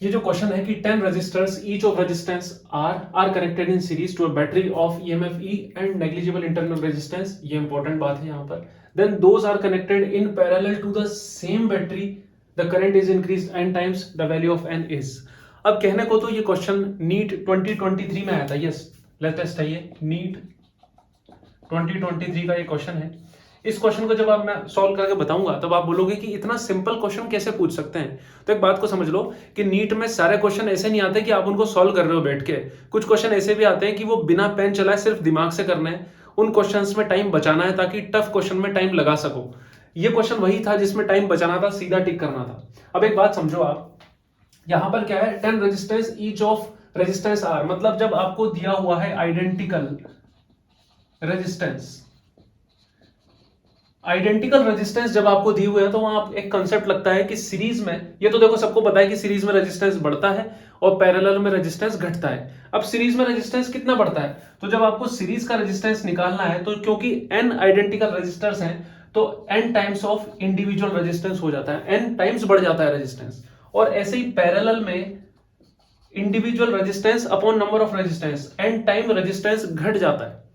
ये जो क्वेश्चन है कि 10 resistors each of resistance are connected in series to a battery of EMF E and negligible internal resistance, ये important बात है यहाँ पर। Then those are connected in parallel to the same battery, the current is increase n times the value of n is. अब कहने को तो ये क्वेश्चन नीट 2023 में आया था, यस लेटेस्ट है ये, नीट 2023 का ये क्वेश्चन है। इस क्वेश्चन को जब आप मैं सॉल्व करके बताऊंगा तब आप बोलोगे कि इतना सिंपल क्वेश्चन कैसे पूछ सकते हैं। तो एक बात को समझ लो कि नीट में सारे क्वेश्चन ऐसे नहीं आते कि आप उनको सॉल्व कर रहे हो बैठ के। कुछ क्वेश्चन ऐसे भी आते हैं कि वो बिना पेन चलाए सिर्फ दिमाग से करने हैं। उन क्वेश्चंस में टाइम बचाना है ताकि टफ क्वेश्चन में टाइम लगा सको। ये क्वेश्चन वही था जिसमें टाइम बचाना था, सीधा टिक करना था। अब एक बात समझो, आप यहां पर क्या है, 10 resistance each of resistance are, मतलब जब आपको दिया हुआ है आइडेंटिकल रेजिस्टेंस, आइडेंटिकल रेजिस्टेंस जब आपको दी हुई है तो वहां एक कंसेप्ट लगता है कि सीरीज में, ये तो देखो सबको पता है कि सीरीज में रेजिस्टेंस बढ़ता है और पैरेलल में रेजिस्टेंस घटता है। अब सीरीज में रेजिस्टेंस कितना बढ़ता है, तो जब आपको सीरीज का रेजिस्टेंस निकालना है तो क्योंकि n आइडेंटिकल रेजिस्टर्स हैं तो n times of individual resistance हो जाता है, n टाइम्स बढ़ जाता है रेजिस्टेंस। और ऐसे ही पैरेलल में individual resistance upon number of resistance, n time resistance घट जाता है।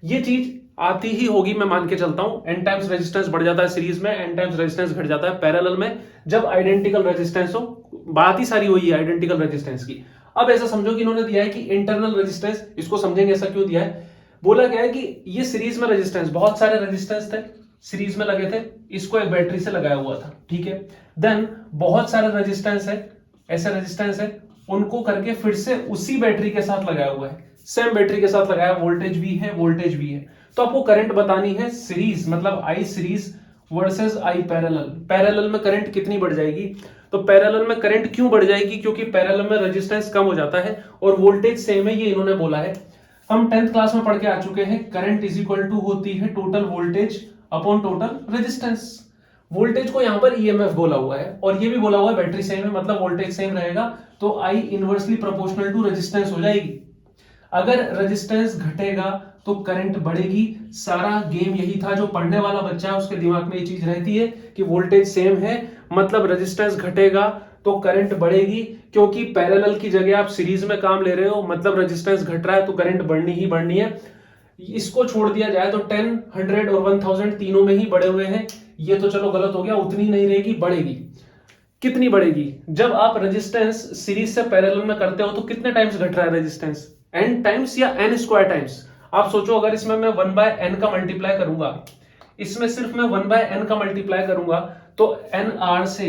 ये चीज आती ही होगी, मैं मान के चलता हूं। n टाइम्स रेजिस्टेंस बढ़ जाता है सीरीज में, n टाइम्स रेजिस्टेंस घट जाता है पैरेलल में जब आइडेंटिकल रेजिस्टेंस हो। बात ही सारी हुई है आइडेंटिकल रेजिस्टेंस की। अब ऐसा समझो कि इन्होंने दिया है कि इंटरनल रेजिस्टेंस, इसको समझेंगे ऐसा क्यों दिया है। बोला गया है कि ये सीरीज में रेजिस्टेंस, बहुत सारे रेजिस्टेंस थे सीरीज में लगे थे, इसको एक बैटरी से लगाया हुआ था, ठीक है। देन बहुत सारे रेजिस्टेंस है, ऐसे रेजिस्टेंस है, उनको करके फिर से उसी बैटरी के साथ लगाया हुआ है, सेम बैटरी के साथ लगाया, वोल्टेज भी है वोल्टेज भी है। तो आपको करंट बतानी है सीरीज, मतलब I series versus I parallel. Parallel में करंट कितनी बढ़ जाएगी, तो पैरेलल में करंट क्यों बढ़ जाएगी, क्योंकि पैरेलल में रेजिस्टेंस कम हो जाता है और वोल्टेज सेम है, ये इन्होंने बोला है। हम 10th क्लास में पढ़ के आ चुके हैं, करंट इज इक्वल टू होती है total voltage upon total resistance. Voltage को यहां पर ईएमएफ बोला हुआ है और ये भी बोला हुआ है बैटरी सेम है, मतलब वोल्टेज सेम रहेगा तो I inversely proportional to resistance हो जाएगी। अगर रेजिस्टेंस घटेगा तो करंट बढ़ेगी। सारा गेम यही था, जो पढ़ने वाला बच्चा है उसके दिमाग में ये चीज रहती है कि वोल्टेज सेम है मतलब रेजिस्टेंस घटेगा तो करंट बढ़ेगी, क्योंकि पैरेलल की जगह आप सीरीज में काम ले रहे हो, मतलब रेजिस्टेंस घट रहा है तो करंट बढ़नी ही बढ़नी है। इसको छोड़ दिया जाए तो 10, 100 और 1000 तीनों में ही बढ़े हुए हैं, ये तो चलो गलत हो गया, उतनी नहीं रहेगी, बढ़ेगी। कितनी बढ़ेगी, जब आप रेजिस्टेंस सीरीज से पैरेलल में करते हो तो कितने टाइम्स घट रहा है रेजिस्टेंस, n टाइम्स या n स्क्वायर टाइम्स। आप सोचो अगर इसमें मैं 1/n का मल्टीप्लाई करूंगा, इसमें सिर्फ मैं 1/n का मल्टीप्लाई करूंगा तो nr से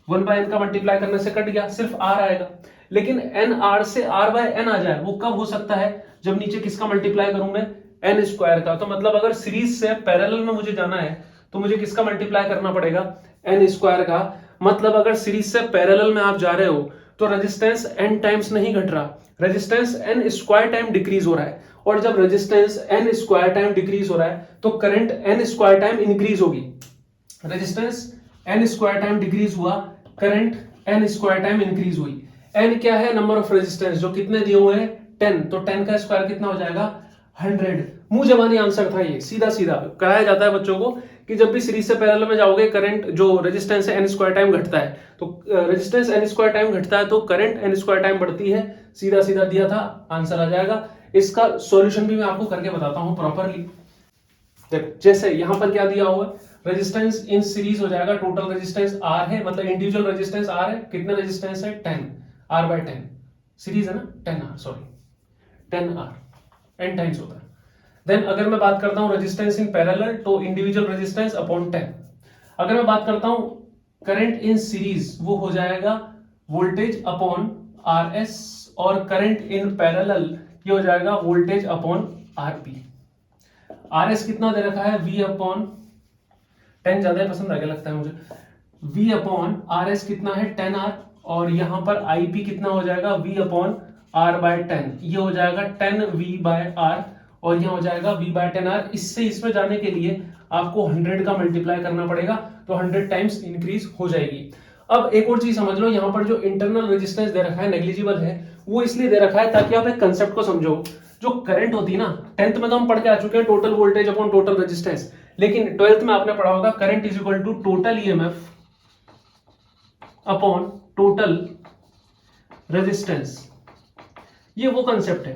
1/n का मल्टीप्लाई करने से कट गया, सिर्फ r आएगा। लेकिन nr से r/n आ जाए वो कब हो सकता है, जब नीचे किसका मल्टीप्लाई करूं मैं, n स्क्वायर का। तो मतलब अगर सीरीज से पैरेलल में मुझे जाना है तो मुझे किसका मल्टीप्लाई करना पड़ेगा, n स्क्वायर का। मतलब अगर सीरीज से पैरेलल में आप जा रहे हो तो रेजिस्टेंस n टाइम्स नहीं घट रहा, resistance n square time decrease हो रहा है। और जब resistance n square time decrease हो रहा है तो current n square time increase होगी। Resistance n square time decrease हुआ, current n square time increase हुई। n क्या है, नंबर ऑफ रेजिस्टेंस, जो कितने दिए हुए हैं 10, तो 10 का स्क्वायर कितना हो जाएगा 100। मुंह जबानी आंसर था ये, सीधा सीधा कराया जाता है बच्चों को कि जब भी सीरीज से पैरेलल में जाओगे करंट जो रेजिस्टेंस है n स्क्वायर टाइम घटता है, तो रेजिस्टेंस n स्क्वायर टाइम घटता है तो करंट n स्क्वायर टाइम बढ़ती है। सीधा सीधा दिया था, आंसर आ जाएगा। इसका सॉल्यूशन भी मैं आपको करके बताता हूं प्रॉपरली। देखो जैसे यहां पर क्या दिया हुआ है, रेजिस्टेंस इन सीरीज हो जाएगा, टोटल रेजिस्टेंस R है, मतलब इंडिविजुअल रेजिस्टेंस R है, कितने रेजिस्टेंस है 10, R/10, सीरीज है ना 10R, sorry 10R, n times होता है। देन अगर मैं बात करता हूं रेजिस्टेंस इन पैरेलल तो इंडिविजुअल रेजिस्टेंस अपॉन 10। अगर मैं बात करता हूं करंट इन सीरीज, वो हो जाएगा वोल्टेज अपॉन RS, और करंट इन पैरेलल ये हो जाएगा वोल्टेज अपॉन RP। RS कितना दे रखा है, V अपॉन 10, ज्यादा पसंद आ गया लगता है मुझे, V अपॉन RS कितना है 10R, और यहां पर IP कितना हो जाएगा V अपॉन R/10, ये हो जाएगा 10V/R, और यहां हो जाएगा V/10R। इससे इसमें जाने के लिए आपको 100 का मल्टीप्लाई करना पड़ेगा तो 100 टाइम्स इंक्रीज हो जाएगी। अब एक और चीज समझ लो, यहां पर जो इंटरनल रेजिस्टेंस दे रखा है नेग्लिजिबल है, वो इसलिए दे रखा है ताकि आप एक कंसेप्ट को समझो। जो करंट होती है ना, 10th में तो हम पढ़ के आ चुके हैं total voltage upon total resistance, लेकिन 12th में आपने पढ़ा होगा current is equal to total EMF upon total resistance, ये वो कंसेप्ट है।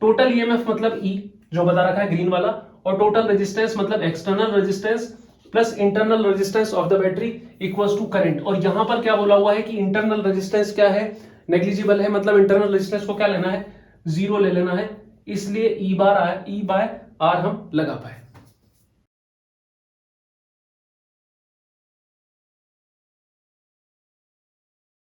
टोटल ईएमएफ मतलब ई जो बता रखा है ग्रीन वाला, और टोटल रेजिस्टेंस मतलब external resistance plus internal resistance of the battery equals to current. और यहां पर क्या बोला हुआ है कि इंटरनल रेजिस्टेंस क्या है, नेग्लिजिबल है, मतलब इंटरनल रेजिस्टेंस को क्या लेना है, जीरो ले लेना है, इसलिए ई बाय आर हम लगा पाए।